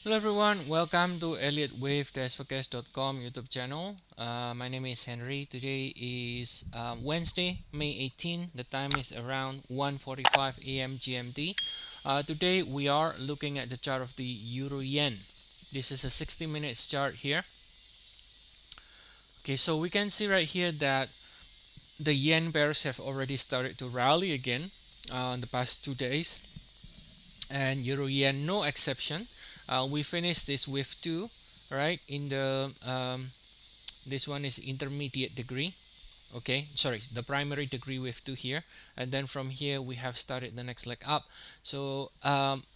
Hello everyone, welcome to elliottwave-forecast.com YouTube channel. My name is Henry. Today is Wednesday, May 18. The time is around 1:45 a.m. GMT. Today we are looking at the chart of the Euro Yen. This is a 60 minutes chart here. Okay, so we can see right here that the yen pairs have already started to rally again in the past 2 days, and Euro Yen no exception. We finished this with 2, right? In the this one is intermediate degree. Okay, sorry, the primary degree with 2 here, and then from here we have started the next leg up. So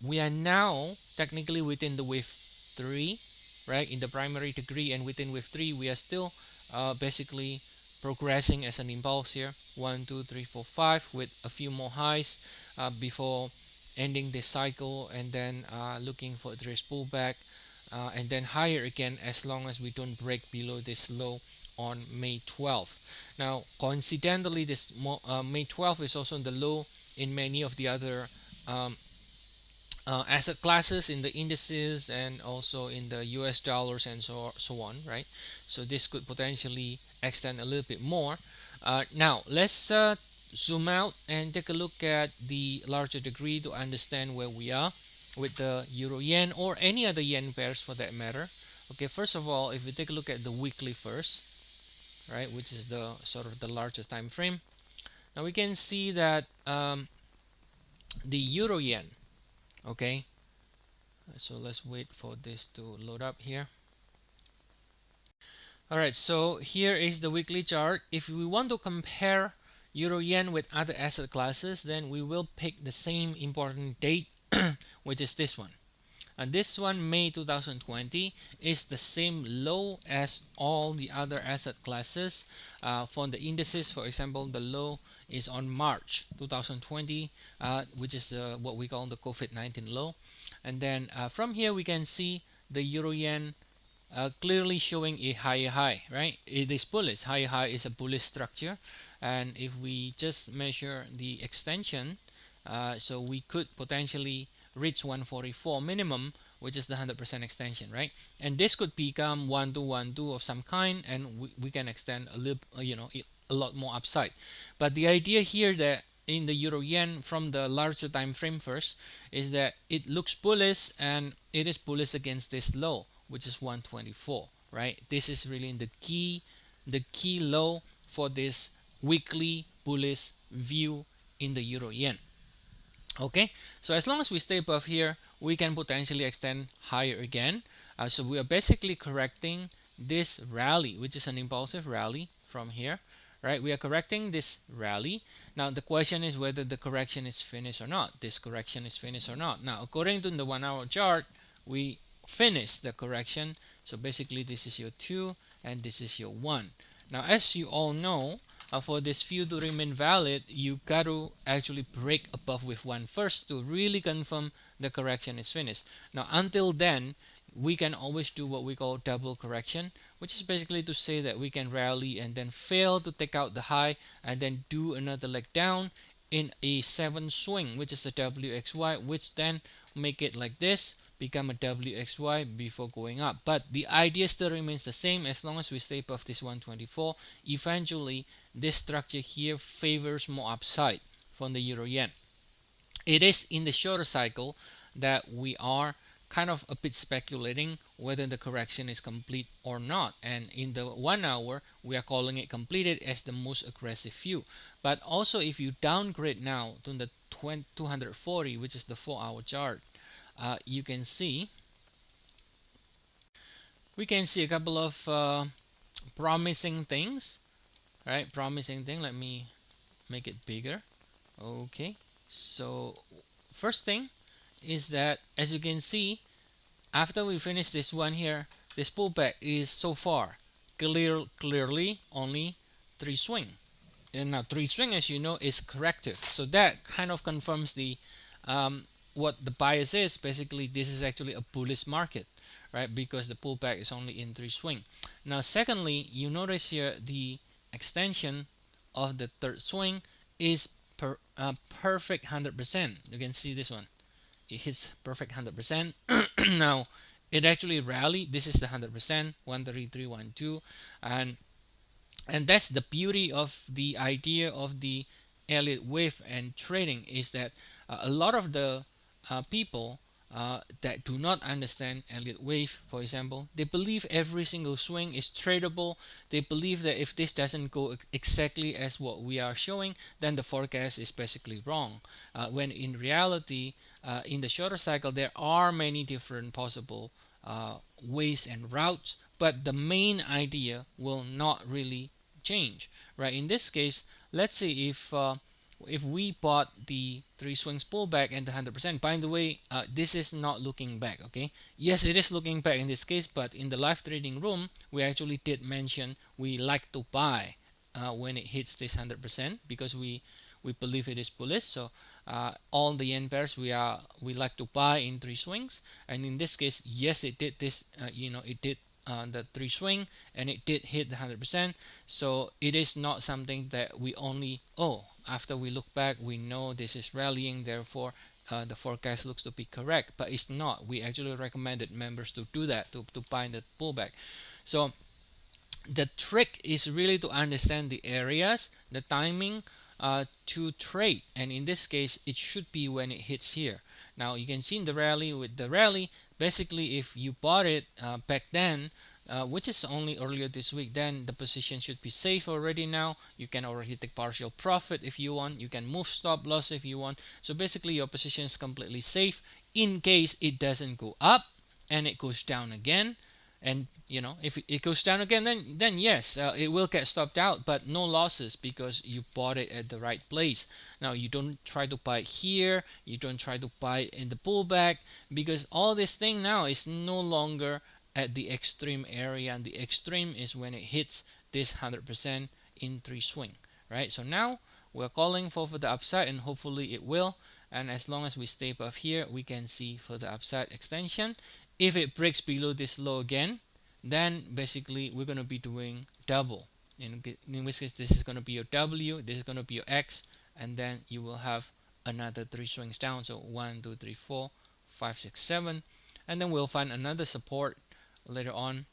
we are now technically within the wave 3, right? In the primary degree, and within wave 3 we are still basically progressing as an impulse here. 1 2 3 4 5 with a few more highs before ending this cycle, and then looking for this pullback, and then higher again as long as we don't break below this low on May 12th. Now coincidentally, this May 12th is also the low in many of the other um, asset classes in the indices, and also in the US dollars and so on, right? So this could potentially extend a little bit more. Now let's zoom out and take a look at the larger degree to understand where we are with the Euro Yen or any other yen pairs for that matter. Okay, first of all, if we take a look at the weekly first, right, which is the sort of the largest time frame, now we can see that the Euro Yen, okay, so let's wait for this to load up here. Alright, so here is the weekly chart. If we want to compare Euro Yen with other asset classes, then we will pick the same important date which is this one. And this one, May 2020, is the same low as all the other asset classes. For the indices, for example, the low is on March 2020, which is what we call the COVID-19 low. And then from here we can see the Euro Yen clearly showing a higher high, right? It is bullish. Higher high is a bullish structure, and if we just measure the extension, so we could potentially reach 144 minimum, which is the 100% extension, right? And this could become 1212 of some kind, and we can extend a little, a lot more upside. But the idea here that in the Euro Yen from the larger time frame first is that it looks bullish, and it is bullish against this low, which is 124, right? This is really the key low for this weekly bullish view in the Euro Yen. Okay, so as long as we stay above here, we can potentially extend higher again. So we are basically correcting this rally, which is an impulsive rally from here, right? We are correcting this rally. Now the question is whether the correction is finished or not. This correction is finished or not. Now according to the 1 hour chart, we finished the correction. So basically this is your 2 and this is your 1. Now as you all know, for this view to remain valid, you got to actually break above with 1 first to really confirm the correction is finished. Now until then, we can always do what we call double correction, which is basically to say that we can rally and then fail to take out the high and then do another leg down in a 7 swing, which is a WXY, which then make it like this, become a WXY before going up. But the idea still remains the same. As long as we stay above this 124, eventually this structure here favors more upside from the Euro Yen. It is in the shorter cycle that we are kind of a bit speculating whether the correction is complete or not, and in the 1 hour we are calling it completed as the most aggressive view. But also if you downgrade now to the 240, which is the 4 hour chart, you can see we can see a couple of promising things, right? Promising thing. Let me make it bigger. Okay, so first thing is that, as you can see, after we finish this one here, this pullback is so far clearly only 3 swing. And now 3 swing, as you know, is corrective. So that kind of confirms the what the bias is. Basically, this is actually a bullish market, right? Because the pullback is only in 3 swing. Now, secondly, you notice here the extension of the third swing is perfect 100%. You can see this one. It hits perfect 100%. Now, it actually rallied. This is the 100%, 13312, and that's the beauty of the idea of the Elliott Wave and trading, is that a lot of the people that do not understand Elliott Wave, for example, they believe every single swing is tradable. They believe that if this doesn't go exactly as what we are showing, then the forecast is basically wrong. When in reality, in the shorter cycle, there are many different possible ways and routes, but the main idea will not really change, right? In this case, let's say if we bought the three swings pullback and the 100%. By the way, this is not looking back, okay? Yes, it is looking back in this case, but in the live trading room, we actually did mention we like to buy when it hits this 100% because we believe it is bullish. So all the yen pairs we like to buy in three swings, and in this case, yes, it did this. It did the three swing and it did hit the 100%. So it is not something that we only, oh, after we look back we know this is rallying, therefore the forecast looks to be correct, but it's not. We actually recommended members to do that, to buy the pullback. So the trick is really to understand the areas, the timing to trade, and in this case it should be when it hits here. Now you can see in the rally, with the rally, basically if you bought it back then, which is only earlier this week, then the position should be safe already. Now you can already take partial profit if you want, you can move stop loss if you want. So basically your position is completely safe in case it doesn't go up and it goes down again. And if it goes down again, then yes, it will get stopped out, but no losses because you bought it at the right place. Now you don't try to buy it here, you don't try to buy it in the pullback, because all this thing now is no longer at the extreme area, and the extreme is when it hits this 100% in three swing, right? So now we're calling for the upside, and hopefully it will. And as long as we stay above here, we can see for the upside extension. If it breaks below this low again, then basically we're going to be doing double. In which case, this is going to be your W, this is going to be your X, and then you will have another three swings down. So 1, 2, 3, 4, 5, 6, 7, and then we'll find another support later on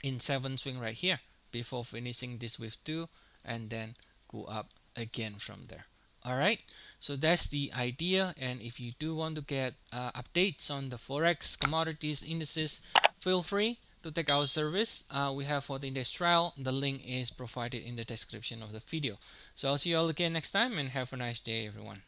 in 7 swing right here before finishing this with 2, and then go up again from there. Alright, so that's the idea. And if you do want to get updates on the Forex, commodities, indices, feel free to take our service. We have for the index trial. The link is provided in the description of the video. So I'll see you all again next time, and have a nice day, everyone.